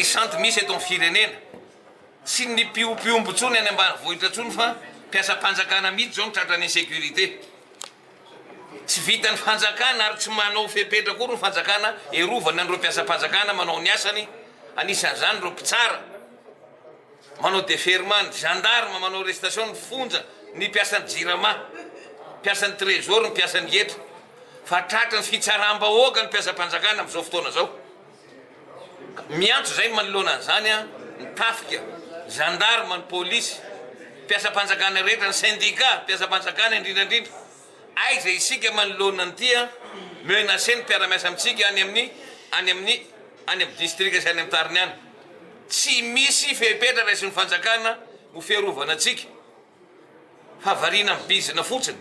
sante misy eto amin'ny firenena sy ny piompiombotsony any ambanivohitra tsony fa mpiasa mpanjakana mihitsy zao mitratra ny sécurité tsy vitany fanjakana ary tsy manao fepetra koa ro fanjakana erovana andreo mpiasa-panjakana manao ny asany anisan'izany reo mpitsara manao déferment gendarme manao arrestation ny fonja ny mpiasan'ny jirama mpiasan'ny trésor ny mpiasan'ny etra fa tratra ny fitsaram-bahoaka ny mpiasa-panjakana amin'izao fotoana zao miantso zay manoloana an'izany a ny tafika gendarme ny polisy mpiasa-panjakana rehetra ny syndicat mpiasa-panjakana indrindrandrindra aiza isika manoloana ny tia menacé ny mpiara-miasa amitsika any amin'ny district sy any amin'ny tariny any tsy misy fepetra raisy ny fanjakana ho fiarovana atsika fa varina amin'ny bizina fotsiny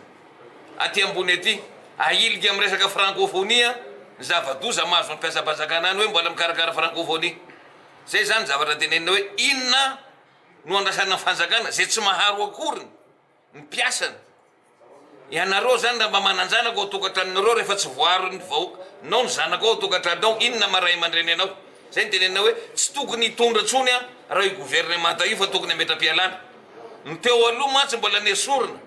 aty ambony aty ahiliky amin'ny resaka francophonie ny zava-doza mahazo ny mpiasa-panjakana any hoe mbola mikarakara francophonie zay zany zavatra tenenina hoe inona no andrasana ny fanjakana zay tsy maharo akoriny ny mpiasany ianareo zany raha mba mananjanako ao tokantranonareo rehefa tsy voaro ny vahoaka nao ny zanako ao tokantranonao inona maray aman-dreny anao zay ny tenenina hoe tsy tokony hitondra tsony a raha io gouvernement io fa tokony ametram-pialana ny teo aloha mantsy mbola nesorina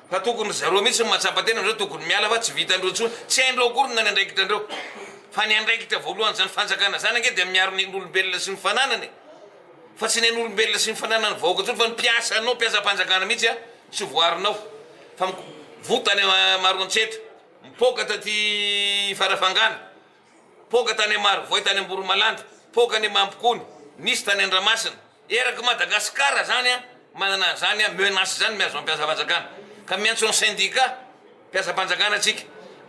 fa tokony zareo mihitsy mahatsapa-tena am'zao tokony miala fa tsy vitandreo tsony tsy haindreo akory na ny andraikitra andreo fa ny andraikitra voalohany zany fanjakana zany ange de miaro ny olombelona sy ny fananany fa tsy ny olombelona sy ny fananany vahoaka tsony fa ny mpiasanao mpiasa-panjakana mihitsy a tsy voarinao fa votany maro antsetra mipoka taty farafangana poka tany amaro voy tany amboromalanda poka ny mampikony nisy tany andramasina eraky madagasikara zany a manana zany a menace zany miazo mpiasa-panjakana ka miantso ny syndicat mpiasa-panjakana atsika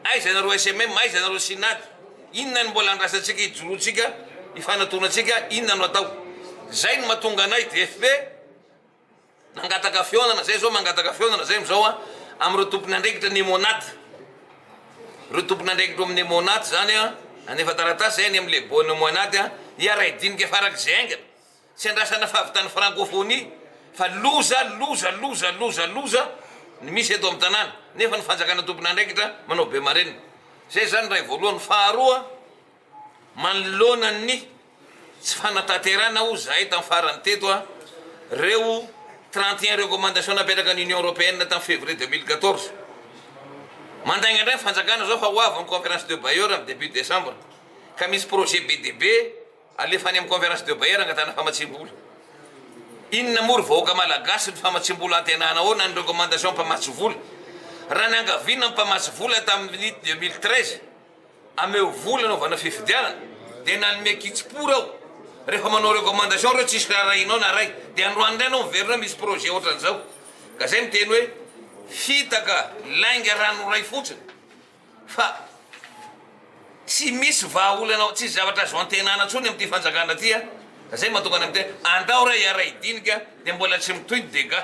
aiza nareo SMM aiza nareo sinady inona ny mbola andrasatsika hijorotsika ifanatonatsika inona no atao zay no mahatonga anay DFP nangataka fionana zay zao mangataka fionana zay am'zao a am'reo tompony andraikitra nemonate reo tompony andraikitra amin'ny nemonate zany a anefa taratasy zay ny am'le bonne monate a iaraidinika faraky zay aingana tsy andrasana fahavitany francophonie fa loza ny misy eto amin'ny tanàna nefa ny fanjakana tompony andraikitra manao be marenina zay zany raha voalohany faharoa manoloana ny tsy fanatanterana o zahay tamin'ny farany teto a reo 31 recommandation napetraka ny Union européenne tamin'ny février 2014 mandaigna ndray fanjakana zao fa hoavy amin'ny conférence de Bayer amin'ny début décembre ka misy projet BDB alefany amin'ny conférence de Bayer angatana famatsim-bola inona mory vahoaka malagasy ny famatsim-bola antenana ao na ny recommandation mpamatsy vola raha ny angavina ny mpamatsy vola tamin'ny 2013 ameo vola naovana fifidianana de nanome kitsipora ao rehefa manao recommandation reo tsisy raha rainao na ray de androandray anao miverina misy projet ohatran'izao ka zay miteny hoe fitaka lainga rano ray fotsiny fa tsy misy vahaolanao tsisy zavatra azo antenana tsony am'ty fanjakana ty a ka zay mahatonga any am'tena andao ray araidinika de mbola tsy mitoy dega